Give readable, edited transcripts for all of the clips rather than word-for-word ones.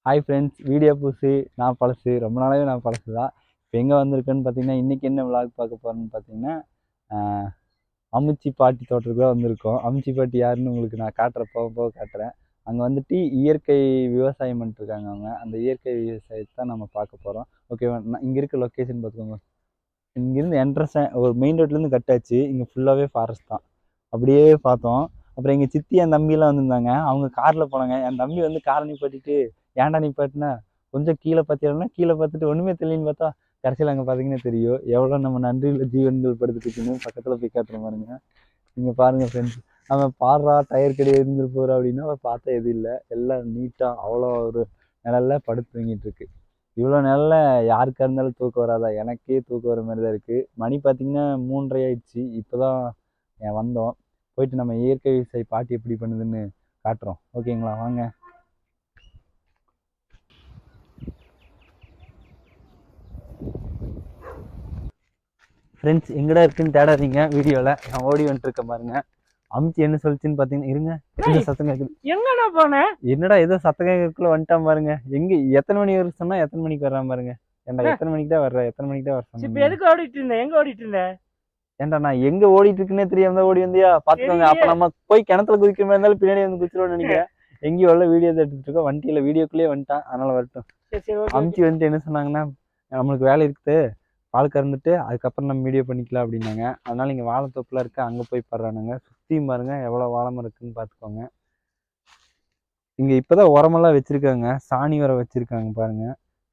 Hi friends, video புதுசு, நான் பழசு. ரொம்ப நாளாகவே நான் பழசு தான். இப்போ எங்கே வந்திருக்கேன்னு பார்த்தீங்கன்னா, இன்றைக்கி என்ன விளாக் பார்க்க போகிறேன்னு பார்த்தீங்கன்னா, அம்முச்சி பாட்டி தோட்டத்துக்கு தான் வந்திருக்கோம். அம்முச்சி பாட்டி யாருன்னு உங்களுக்கு நான் காட்டுறேன், போக போக காட்டுறேன். அங்கே வந்துட்டு இயற்கை விவசாயம் பண்ணிட்டுருக்காங்க அவங்க. அந்த இயற்கை விவசாயத்தை தான் நம்ம பார்க்க போகிறோம். ஓகேவா? நான் இங்கே இருக்க லொக்கேஷன் பார்த்துக்கோங்க. இங்கேருந்து என்ட்ரன்ஸ் ஒரு மெயின் ரோட்லேருந்து கட்டாச்சு. இங்கே ஃபுல்லாகவே ஃபாரஸ்ட் தான். அப்படியே பார்த்தோம். அப்புறம் எங்கள் சித்தி என் தம்பியெல்லாம் வந்திருந்தாங்க. அவங்க காரில் போனாங்க. என் தம்பி வந்து காரை நிப்பாட்டிட்டு, ஏன்டா நிப்பாட்டினா கொஞ்சம் கீழே பார்த்தியாங்கன்னா, கீழே பார்த்துட்டு ஒன்றுமே தெரியலன்னு பார்த்தா கடைசியில் அங்கே பார்த்தீங்கன்னா தெரியும் எவ்வளோ நம்ம நன்றியுள்ள ஜீவன்கள் படுத்துட்டுன்னு. பக்கத்தில் போய் காட்டுற பாருங்க. நீங்கள் பாருங்கள் ஃப்ரெண்ட்ஸ், அவன் பாடுறா டயர் கிடையாது இருந்துட்டு போகிறா அப்படின்னா அவன் பார்த்தா எதுவும் இல்லை. எல்லாம் நீட்டாக அவ்வளோ ஒரு நிழல்ல படுத்து தூங்கிட்டு இருக்கு. இவ்வளோ நிழல்ல யாருக்காக இருந்தாலும் தூக்கம் வராதா? எனக்கே தூக்கம் வர மாதிரி தான் இருக்குது. மணி பார்த்தீங்கன்னா 3:30 ஆயிடுச்சு. இப்போ தான் வந்தோம். போயிட்டு நம்ம இயற்கை விவசாய பாட்டி எப்படி பண்ணுதுன்னு காட்டுறோம். ஓகேங்களா? வாங்க ஃப்ரெண்ட்ஸ். எங்கடா இருக்குன்னு தேடாதீங்க. வீடியோவில் நான் ஓடி வந்துட்டு இருக்கேன் பாருங்க. அமுச்சி என்ன சொல்லிச்சுன்னு பார்த்தீங்கன்னா, இருங்க, எந்த சத்தம் கேட்குது? எங்கடா போனேன்? என்னடா ஏதோ சத்தம் கேட்கறதுக்குள்ள வந்துட்டான் பாருங்க. எத்தனை மணி வர சொன்னா எத்தனை மணிக்கு வர்றான் பாருங்க. ஏன்டா எத்தனை மணிக்கு தான் வர்ற? எத்தனை மணிக்கு தான் வர சொன்னீங்க? இப்ப எதுக்கு ஓடிட்டு இருந்தேன்? எங்க ஓடிட்டு இருந்தேன்? ஏன்டா நான் எங்க ஓடிட்டு இருக்குன்னே தெரியாம தான் ஓடி வந்தியா? பாத்துக்கோங்க. அப்ப நம்ம போய் கிணத்துல குதிக்கிற மாதிரி இருந்தாலும் பின்னாடி வந்து குதிச்சிருவோம்னு நினைக்கிறேன். எங்கேயும் வரல, வீடியோ தான் எடுத்துட்டு இருக்கோம். வண்டியில வீடியோக்குள்ளேயே வந்துட்டான். அதனால வரட்டும். அமுச்சி வந்துட்டு என்ன சொன்னாங்கன்னா, நம்மளுக்கு வேலை இருக்குது, பால் கறந்துட்டு அதுக்கப்புறம் நம்ம வீடியோ பண்ணிக்கலாம் அப்படின்னாங்க. அதனால இங்கே வாழைத்தோப்புல இருக்கு, அங்கே போய் படுறானுங்க. சுற்றியும் பாருங்க எவ்வளோ வாழைமரம் இருக்குன்னு பார்த்துக்கோங்க. இங்கே இப்போதான் உரமெல்லாம் வச்சிருக்காங்க. சாணி வர வச்சிருக்காங்க பாருங்க.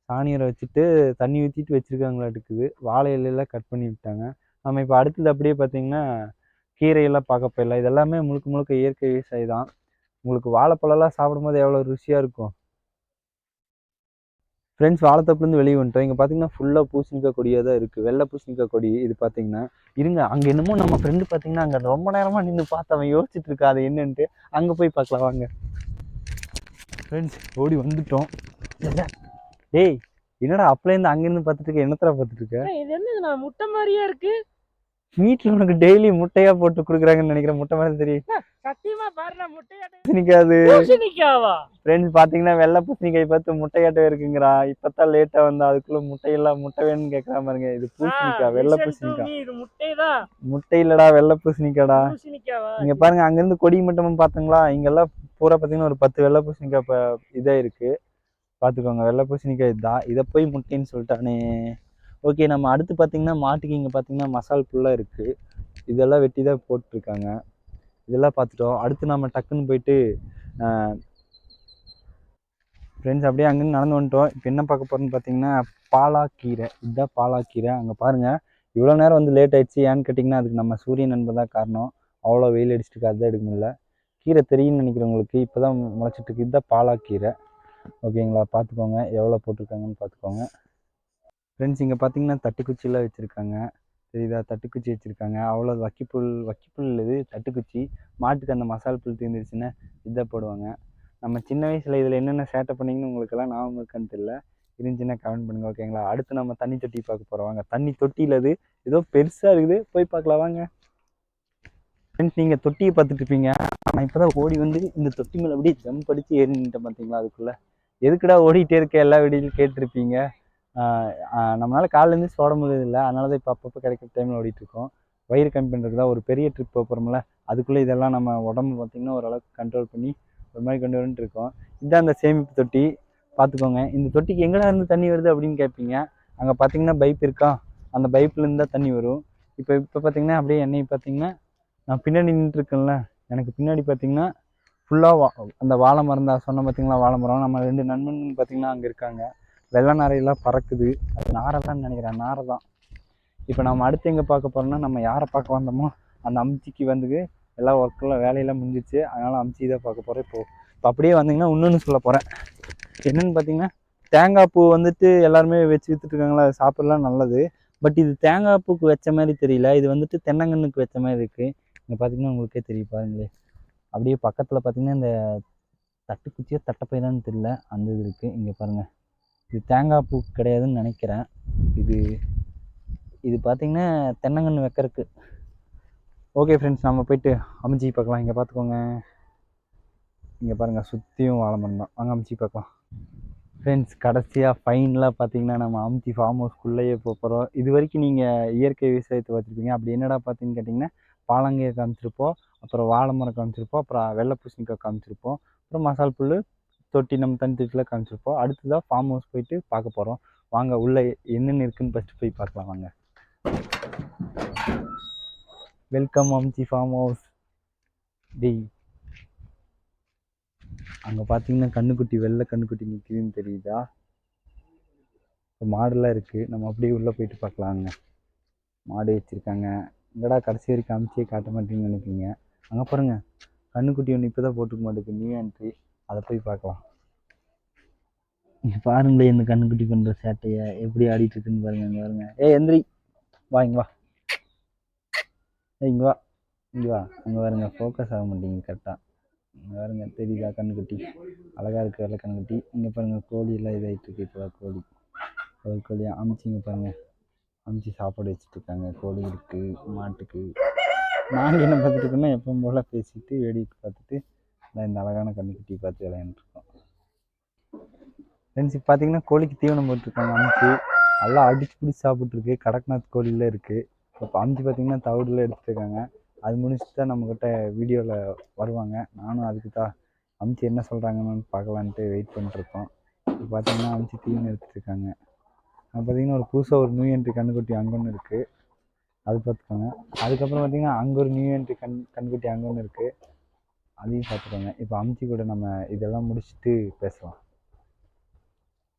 சாணி வர வச்சுட்டு தண்ணி ஊற்றிட்டு வச்சிருக்காங்களா இருக்குது. வாழை இலையெல்லாம் கட் பண்ணி விட்டாங்க. நம்ம இப்போ அடுத்தது அப்படியே பார்த்தீங்கன்னா கீரையெல்லாம் பார்க்க போயிடலாம். இது எல்லாமே முழுக்க முழுக்க இயற்கை விவசாயம் தான். உங்களுக்கு வாழைப்பழம்லாம் சாப்பிடும்போது எவ்வளோ ருசியாக இருக்கும். ஃப்ரெண்ட்ஸ், வாழைத்தோப்புலேருந்து வெளியே வந்துட்டோம். இங்கே பார்த்தீங்கன்னா ஃபுல்லாக பூசணிக்காய் கொடியாக தான் இருக்குது. வெள்ளை பூசணிக்காய் கொடி இது பார்த்தீங்கன்னா. இருங்க, அங்கே என்னமோ நம்ம ஃப்ரெண்டு பார்த்தீங்கன்னா அங்கே ரொம்ப நேரமாக நின்று பார்த்து அவன் யோசிச்சுட்டு இருக்கா அது என்னன்ட்டு. அங்கே போய் பார்க்கலாம் வாங்க ஃப்ரெண்ட்ஸ். ஓடி வந்துட்டோம். டேய், என்னடா அப்பலேருந்து அங்கேருந்து பார்த்துட்டு இருக்க? என்னத்தடா பார்த்துட்டு இருக்க? இது என்ன முட்டை மாதிரியா இருக்கு? வீட்டில் உனக்கு டெய்லி முட்டையா போட்டு கொடுக்குறாங்கன்னு நினைக்கிறேன். முட்டை மாதிரி தெரியும். சத்தியமா பாருடா, முட்டையாட்ட பூசணிக்காது. பூசணிக்காவா? ஃப்ரெண்ட்ஸ் பார்த்தீங்கன்னா வெள்ளை பூசணிக்காய் பார்த்து முட்டையாட்டம் இருக்குங்கிறா. இப்பதான் லேட்டா வந்தா, அதுக்குள்ள முட்டையெல்லாம் முட்டை வேணும்னு கேட்கறா பாருங்க. இது பூசணிக்காய், வெள்ளை பூசணிக்காய். இது முட்டைதான். முட்டை இல்லடா, வெள்ளை பூசணிக்காடா. பூசணிக்காவா? இங்க பாருங்க, அங்கிருந்து கொடி மட்டும் பாத்துங்களா. இங்கெல்லாம் பூரா பார்த்தீங்கன்னா ஒரு 10 வெள்ளை பூசணிக்காய் இதா இருக்கு. பார்த்துக்கோங்க, வெள்ளை பூசணிக்காய் இதுதான். இதை போய் முட்டைன்னு சொல்லிட்டானே. ஓகே, நம்ம அடுத்து பார்த்தீங்கன்னா மாட்டுக்கு இங்கே பார்த்தீங்கன்னா மசால் ஃபுல்லாக இருக்குது. இதெல்லாம் வெட்டி தான் போட்டிருக்காங்க. இதெல்லாம் பார்த்துட்டோம். அடுத்து நம்ம டக்குன்னு போயிட்டு ஃப்ரெண்ட்ஸ் அப்படியே அங்கேருந்து நடந்து வந்துட்டோம். இப்போ என்ன பார்க்க போகிறோன்னு பார்த்தீங்கன்னா பாலாக்கீரை. இதுதான் பாலாக்கீரை. அங்கே பாருங்கள், இவ்வளோ நேரம் வந்து லேட் ஆகிடுச்சு. ஏன்னு கேட்டிங்கன்னா அதுக்கு நம்ம சூரியன் நண்பர் தான் காரணம். அவ்வளோ வெயில் அடிச்சுட்டு அதுதான் எடுக்க முடியல. கீரை தெரியும்னு நினைக்கிறவங்களுக்கு இப்போ தான் முளைச்சிட்ருக்கு. இதுதான் பாலாக்கீரை. ஓகேங்களா? பார்த்துக்கோங்க எவ்வளோ போட்டிருக்காங்கன்னு பார்த்துக்கோங்க. ஃப்ரெண்ட்ஸ், இங்கே பார்த்தீங்கன்னா தட்டுக்குச்சியெல்லாம் வச்சுருக்காங்க. தெரியுதா? தட்டுக்குச்சி வச்சுருக்காங்க. அவ்வளோ வக்கிப்புல் இது தட்டுக்குச்சி. மாட்டுக்கு அந்த மசால் புல் தீர்ந்துருச்சுன்னா இதை போடுவாங்க. நம்ம சின்ன வயசில் இதில் என்னென்ன சேட்டை பண்ணிங்கன்னு உங்களுக்கெல்லாம் ஞாபகம் இருக்கான்னு தெரியல. இருந்துச்சுன்னா கமெண்ட் பண்ணுங்கள். ஓகேங்களா? அடுத்து நம்ம தண்ணி தொட்டி பார்க்க போகிறோம் வாங்க. தண்ணி தொட்டியில் அது ஏதோ பெருசாக இருக்குது, போய் பார்க்கலாம் வாங்க. ஃப்ரெண்ட்ஸ், நீங்கள் தொட்டியை பார்த்துட்டு இருப்பீங்க. நான் இப்போ தான் ஓடி வந்து இந்த தொட்டி மேலே அப்படியே ஜம்ப் அடித்து ஏறி நின்ட்டேன். பார்த்தீங்களா? அதுக்குள்ளே எதுக்குடா ஓடிட்டே இருக்க? எல்லா வீடியோலையும் கேட்டிருப்பீங்க. நம்மளால காலிலேருந்து சோட முடியதில்லை. அதனால தான் இப்போ அப்பப்போ கிடைக்கிற டைமில் ஓடிட்டுருக்கோம். வயிறு கம்மி பண்ணுறதுக்கு தான். ஒரு பெரிய ட்ரிப் போகிறோம்ல, அதுக்குள்ளே இதெல்லாம் நம்ம உடம்பு பார்த்திங்கன்னா ஓரளவுக்கு கண்ட்ரோல் பண்ணி ஒரு மாதிரி கொண்டு வந்துட்டு இருக்கோம். இதுதான் அந்த சேமிப்பு தொட்டி. பார்த்துக்கோங்க. இந்த தொட்டிக்கு எங்கடா இருந்து தண்ணி வருது அப்படின்னு கேட்பீங்க. அங்கே பார்த்தீங்கன்னா பைப் இருக்கா, அந்த பைப்லேருந்து தான் தண்ணி வரும். இப்போ பார்த்தீங்கன்னா அப்படியே எண்ணெய் பார்த்தீங்கன்னா நான் பின்னாடி நின்றுட்டுருக்கேன்ல, எனக்கு பின்னாடி பார்த்தீங்கன்னா ஃபுல்லாக அந்த வாழை மரம் தான் சொன்ன பார்த்தீங்களா, வாழை மரம். நம்ம 2 நண்பர்கள் பார்த்தீங்கன்னா அங்கே இருக்காங்க. வெள்ளை நாரையெல்லாம் பறக்குது. அது நாரை தான் நினைக்கிறேன், நாரை தான். இப்போ நம்ம அடுத்து எங்கே பார்க்க போகிறோம்னா, நம்ம யாரை பார்க்க வந்தோமோ அந்த அம்ச்சிக்கு வந்து எல்லா ஒர்க்கெல்லாம் வேலையெல்லாம் முடிஞ்சிச்சு. அதனால் அம்ச்சி தான் பார்க்க போகிறேன். இப்போ அப்படியே வந்தீங்கன்னா இன்னொன்று சொல்ல போகிறேன். என்னென்னு பார்த்தீங்கன்னா, தேங்காய் பூ வந்துட்டு எல்லாருமே வச்சு விற்றுட்ருக்காங்களா, அது சாப்பிட்லாம் நல்லது. பட் இது தேங்காய் பூக்கு வச்ச மாதிரி தெரியல. இது வந்துட்டு தென்னங்கன்னுக்கு வச்ச மாதிரி இருக்குது. இங்கே பார்த்தீங்கன்னா உங்களுக்கே தெரியும் பாருங்களே. அப்படியே பக்கத்தில் பார்த்தீங்கன்னா இந்த தட்டுக்குச்சியோ தட்டைப்பயிரான்னு தெரியல, அந்த இது இருக்குது. இங்கே பாருங்கள், இது தேங்காய் பூ கிடையாதுன்னு நினைக்கிறேன். இது பார்த்தீங்கன்னா தென்னங்கன்று வைக்கிறதுக்கு. ஓகே ஃப்ரெண்ட்ஸ், நம்ம போயிட்டு அம்ச்சி பார்க்கலாம். இங்கே பார்த்துக்கோங்க, இங்கே பாருங்கள் சுற்றியும் வாழை மரம் தான். வாங்க அம்ச்சி பார்க்கலாம். ஃப்ரெண்ட்ஸ் கடைசியாக ஃபைனலாக பார்த்தீங்கன்னா நம்ம அமுத்தி ஃபார்ம் ஹவுஸ்க்குள்ளேயே போகிறோம். இது வரைக்கும் நீங்கள் இயற்கை விவசாயத்தை பார்த்துருப்பீங்க. அப்படி என்னடா பார்த்தீங்கன்னு கேட்டிங்கன்னா பாலங்காயை காமிச்சிருப்போம், அப்புறம் வாழை மரம் காமிச்சிருப்போம், அப்புறம் வெள்ளை பூசணிக்காய் காமிச்சிருப்போம், அப்புறம் மசால் புல் தொட்டி நம்ம தனி தொட்டியில் காமிச்சிருப்போம். அடுத்ததாக ஃபார்ம் ஹவுஸ் போயிட்டு பார்க்க போகிறோம். வாங்க உள்ளே என்னென்ன இருக்குன்னு ஃபஸ்ட்டு போய் பார்க்கலாம் வாங்க. வெல்கம் அமுத்தி ஃபார்ம் ஹவுஸ். டேய் அங்கே பார்த்தீங்கன்னா கண்ணுக்குட்டி வெள்ளை கண்ணுக்குட்டி நிற்கிதுன்னு தெரியுதா? இப்போ மாடுலாம் இருக்குது. நம்ம அப்படியே உள்ளே போயிட்டு பார்க்கலாங்க. மாடு வச்சுருக்காங்க. எங்கடா கடைசி வரைக்கும் காமிச்சே காட்ட மாட்டேங்கன்னு நினைப்பீங்க. அங்கே பாருங்க கண்ணுக்குட்டி ஒன்று இப்போ தான் போட்டுக்க மாட்டேங்குது, நியூ என்ட்ரி. அதை போய் பார்க்கலாம். இங்கே பாருங்களே இந்த கண்ணுக்குட்டி பண்ணுற சேட்டையை எப்படி ஆடிட்டு இருக்குன்னு பாருங்க. இங்கே பாருங்க. எந்திரி வா இங்கே வா, இங்கே வா, இங்கே வா. அங்கே பாருங்க ஃபோக்கஸ் ஆக மாட்டேங்குது கரெக்டாக. இங்கே பாருங்க தெரியுதா கண்ணுக்குட்டி அழகாக இருக்குது வெள்ளை கண்ணுக்குட்டி. இங்கே பாருங்கள் கோழி எல்லாம் இதாகிட்டு இருக்கு. இப்போ கோழியாக அமுச்சிங்க பாருங்கள். அமுச்சு சாப்பாடு வச்சுட்ருக்காங்க. கோழி இருக்குது, மாட்டுக்கு. நாங்கள் என்ன பார்த்துட்டு இருக்கோம்னா எப்பவும் போல் பேசிட்டு வேடிக்கை பார்த்துட்டு இந்த அழகான கண்ணுக்குட்டி பார்த்து விளையாண்டுருக்கோம். ஃப்ரெண்ட்ஸ் இப்போ பார்த்தீங்கன்னா கோழிக்கு தீவனம் போட்டிருக்காங்க. அமுச்சு நல்லா அடிச்சு பிடிச்சி சாப்பிட்ருக்கு. கடக்நாத் கோழியில் இருக்குது. இப்போ அமுச்சு பார்த்தீங்கன்னா தவிடுலாம் எடுத்துகிட்டு இருக்காங்க. அது முடிச்சுட்டு தான் நம்மக்கிட்ட வீடியோவில் வருவாங்க. நானும் அதுக்கு தான் அமுச்சு என்ன சொல்கிறாங்கன்னு பார்க்கலான்ட்டு வெயிட் பண்ணிட்டுருக்கோம். இப்போ பார்த்தீங்கன்னா அமுச்சு தீவனம் எடுத்துகிட்ருக்காங்க. பார்த்தீங்கன்னா ஒரு புதுசாக ஒரு நியூ என்ட்ரி கண்ணுக்குட்டி அங்கே ஒன்று இருக்குது, அது பார்த்துக்கோங்க. அதுக்கப்புறம் பார்த்தீங்கன்னா அங்கே ஒரு நியூ என்ட்ரி கண்ணுக்குட்டி அங்கே ஒன்று இருக்குது, அதையும் பார்த்துக்கோங்க. இப்போ அமுச்சி கூட நம்ம இதெல்லாம் முடிச்சுட்டு பேசலாம்.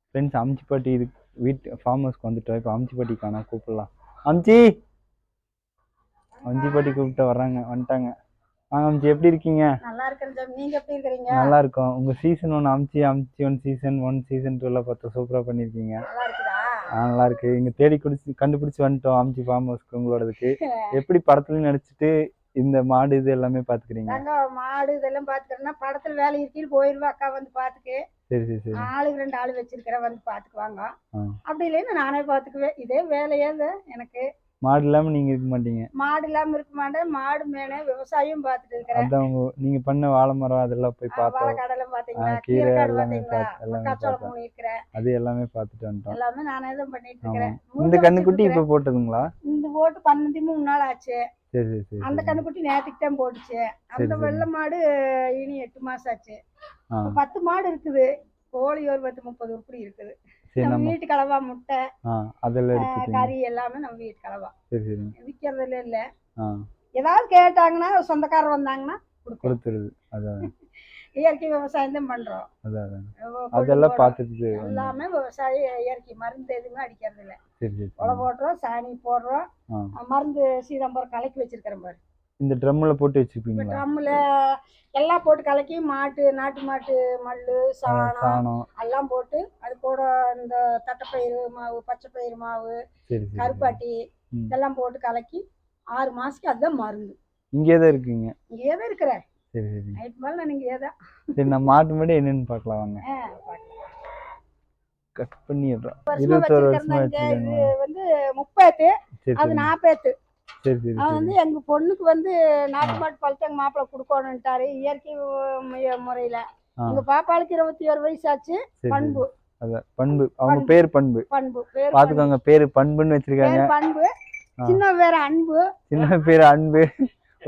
ஃப்ரெண்ட்ஸ் அமுச்சி பாட்டி இது ஃபார்ம் ஹவுஸ்க்கு வந்துட்டோம். இப்போ அமுச்சி பாட்டி காணோம், கூப்பிடலாம். அமுச்சி பாட்டி கூப்பிட்டு வந்துட்டாங்க. அமுச்சி எப்படி இருக்கீங்க? நல்லா இருக்கேன். நீங்க எப்படி இருக்கீங்க? நல்லா இருக்கோம். உங்க சீசன் 1 அமுச்சி 1 சீசன் 1 சீசன் 2 பார்த்தா சூப்பரா பண்ணிருக்கீங்க. நல்லா இருக்குதா? நல்லா இருக்கு. இங்க தேடி கண்டுபிடிச்சு வந்துட்டோம் அமுச்சி ஃபார்ம் ஹவுஸ்க்கு உங்களோடதுக்கு. எப்படி படத்துலயும் நடிச்சுட்டு இந்த மாடு இது எல்லாமே பாத்துக்கிறீங்க? நாங்க மாடு இதெல்லாம் பாத்துக்கிறோம்னா படத்துல வேலை இருக்கின்னு போயிருவா அக்கா வந்து பாத்துக்கு. சரி. ஆளுக்கு 2 ஆளு வச்சிருக்கிறேன், வந்து பாத்துக்குவாங்க. அப்படி இல்லைன்னா நானே பாத்துக்குவேன். இதே வேலையே எனக்கு. மாடு இல்லாம நீங்க இருக்க மாட்டீங்க? மாடு இல்லாம இருக்க மாட்டேன். மாடு மேனே விவசாயம் பார்த்துட்டு இருக்கிறேன். அதான் நீங்க பண்ண வாழை மரம் அதெல்லாம் போய் பார்த்தோம். வாழை கடலை பாத்தீங்களா, கீரை கீரை எல்லாமே மக்காச்சோளம் இருக்கிறேன். அது எல்லாமே பார்த்துட்டு வந்துட்டோம். எல்லாமே நானே தான் பண்ணிட்டு இருக்கிறேன். இந்த கண்ணுக்குட்டி இப்ப போட்டதுங்களா? இந்த போட்டு 13 நாள் ஆச்சு. சரி. அந்த கண்ணுக்குட்டி நேற்றுக்கு தான் போட்டுச்சு. அந்த வெள்ளை மாடு இனி 8 மாசம் ஆச்சு. 10 மாடு இருக்குது. கோழி ஒரு 10-30 உருப்படி இருக்குது. நம்ம வீட்டு கலவா, முட்டை, கறி எல்லாமே நம்ம வீட்டு கலவா. விற்கிறதுல இல்ல. ஏதாவது கேட்டாங்கன்னா சொந்தக்காரர் வந்தாங்கன்னா கொடுத்துருது. இயற்கை விவசாயம் தான் பண்றோம். அதெல்லாம் பார்த்துட்டு எல்லாமே விவசாயம் இயற்கை, மருந்து எதுவுமே அடிக்கிறது இல்ல. உழவு போடுறோம், சாணி போடுறோம், மருந்து சீதம்பரம் கலக்கி வச்சிருக்கிறேன் பாரு. இந்த ட்ரம்ல போட்டு வச்சிருப்பீங்க? ட்ரம்ல எல்லாம் போட்டு கலக்கி நாட்டு மாட்டு மல்லு, சாணம் எல்லாம் போட்டு அது கூட இந்த தட்டைப்பயிறு மாவு, பச்சை பயிறு மாவு, கருப்பாட்டி இதெல்லாம் போட்டு கலக்கி 6 மாசத்துக்கு அதுதான் மருந்து. இங்கேதான் இருக்கீங்க? இங்கேதான் இருக்கிறேன். சரி. நைட் மேல நான் இங்கேதான். சரி, நம்ம மாட்டு மாடு என்னன்னு பார்க்கலாம் வாங்க. கட் பண்ணிடுறோம். 21 வருஷமா வச்சிருக்கீங்க. இது வந்து 30, அது 40. சரி. அவன் வந்து எங்க பொண்ணுக்கு வந்து நாட்டு மாட்டு பழத்தை எங்க மாப்பிள்ளை கொடுக்கணும்ட்டாரு இயற்கை முறையில. எங்க பாப்பாளுக்கு 21 வயசு ஆச்சு. பண்பு. பண்பு. அவங்க பேர் பண்பு. பாத்துக்கோங்க, பேரு பண்புன்னு வச்சிருக்காங்க. பண்பு. சின்ன பேர் அன்பு. சின்ன பேர் அன்பு.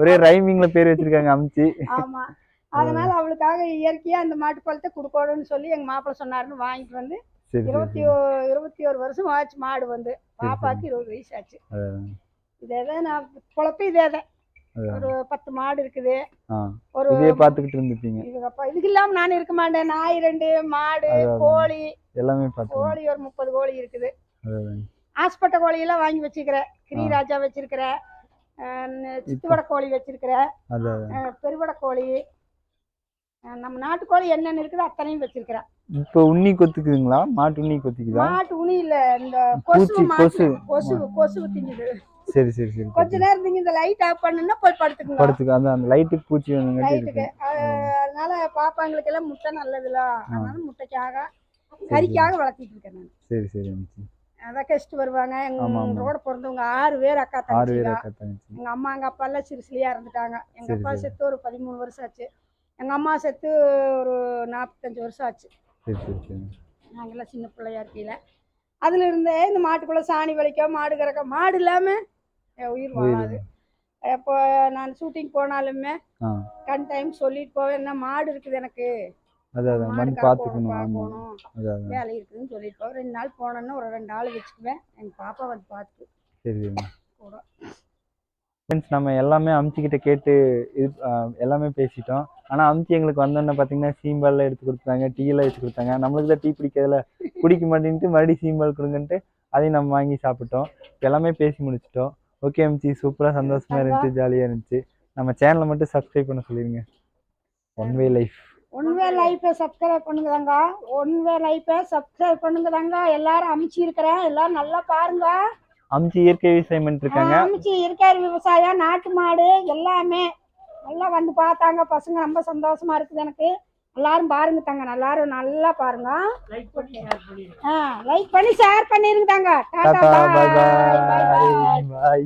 ஒரே ரைமிங்ல பேர் வச்சிருக்காங்க அம்ச்சி. ஆமா. அதனால அவளுக்காக இயற்கையா அந்த மாட்டு பழத்தை கொடுக்கணும்னு சொல்லி எங்க மாப்பிள்ளை சொன்னாருன்னு வாங்கிட்டு வந்து 21 வருஷம் ஆச்சு. மாடு வந்து பாப்பாக்கு 20 வயசு ஆச்சு. இதேதான் நான் பொழப்பு. இதேதான் ஒரு 10 மாடு இருக்குது. ஒரு பாத்துக்கிட்டு இருந்துப்பீங்க. இதுக்கு இல்லாம நான் இருக்க மாட்டேன். நாய் 2, மாடு, கோழி எல்லாமே. கோழி ஒரு 30 கோழி இருக்குது. ஆஸ்பட்ட கோழி எல்லாம் வாங்கி வச்சிருக்கிறேன். கிரிராஜா வச்சிருக்கிறேன், சித்துவட கோழி வச்சிருக்கிறேன், பெருவட கோழி, நம்ம நாட்டுக்கோழி என்னென்ன இருக்குதோ அத்தனையும் வச்சிருக்கிறேன். இப்ப உண்ணி கொத்துக்குதுங்களா? மாட்டு உண்ணி கொத்திக்குதா? மாட்டு உண்ணி இல்ல, இந்த கொசு திங்குது. சரி. கொஞ்ச நேரம் நீங்க இந்த லைட் ஆஃப் பண்ணுனா போய் படுத்துங்க. அந்த லைட்டுக்கு பூச்சி லைட்டுக்கு. அதனால பாப்பாங்களுக்கு எல்லாம் முட்டை நல்லதுல, அதனால முட்டைக்காக கறிக்காக வளர்த்திட்டு இருக்கேன் நான். சரி. அதான் கெஸ்ட் வருவாங்க. எங்க ரோட பிறந்தவங்க 6 பேர் அக்கா தங்கச்சி. எங்க அம்மா எங்க அப்பா எல்லாம் சிறுசிலியா இருந்துட்டாங்க. எங்க அப்பா செத்து ஒரு 13 வருஷம் ஆச்சு. எங்க அம்மா செத்து ஒரு 45 வருஷம் ஆச்சு. நாங்கெல்லாம் சின்ன பிள்ளையா இருக்கையில அதுல இருந்தே இந்த மாட்டுக்குள்ள சாணி வலிக்க மாடு கறக்க மாடு இல்லாம உயிர் வாழாது. இப்போ நான் ஷூட்டிங் போனாலுமே கண் டைம் சொல்லிட்டு போவேன், என்ன மாடு இருக்குது எனக்கு பார்க்கணும் வேலை இருக்குதுன்னு சொல்லிட்டு போவேன். 2 நாள் போனோன்னா ஒரு 2 ஆள் வச்சுக்குவேன். எங்க பாப்பா வந்து பார்த்து கூட. ஃப்ரெண்ட்ஸ் நம்ம எல்லாமே அம்ச்சிக்கிட்ட கேட்டு இது எல்லாமே பேசிட்டோம். ஆனால் அம்ச்சி எங்களுக்கு வந்தோன்னே பார்த்தீங்கன்னா சீம்பால்லாம் எடுத்து கொடுத்தாங்க, டீயெல்லாம் வச்சு கொடுத்தாங்க. நம்மளுக்கு தான் டீ பிடிக்கிறதுல குடிக்க மாட்டேன்ட்டு மறுபடியும் சீம்பால் கொடுங்கன்ட்டு அதையும் நம்ம வாங்கி சாப்பிட்டோம். எல்லாமே பேசி முடிச்சிட்டோம். ஓகே அம்ச்சி, சூப்பராக சந்தோஷமாக இருந்துச்சு, ஜாலியாக இருந்துச்சு. நம்ம சேனலை மட்டும் சப்ஸ்கிரைப் பண்ண சொல்லிடுங்க. ஒன்வே லைஃப்பை சப்ஸ்கிரைப் பண்ணுங்கதாங்க. ஒன்வே லைஃப்பை சப்ஸ்கிரைப் பண்ணுங்கதாங்க. எல்லாரும் அம்ச்சி இருக்கிறேன், எல்லாரும் நல்லா பாருங்க. அம்ச்சி இயற்கை விவசாயம் பண்ணிருக்காங்க. அம்ச்சி இயற்கை விவசாயம், நாட்டு மாடு எல்லாமே நல்லா வந்து பார்த்தாங்க. பசங்க ரொம்ப சந்தோஷமா இருக்குது எனக்கு. எல்லாரும் பாருங்க தாங்க, எல்லாரும் நல்லா பாருங்க. லைக் பண்ணி ஷேர் பண்ணிருங்க தாங்க. Tata bye bye by.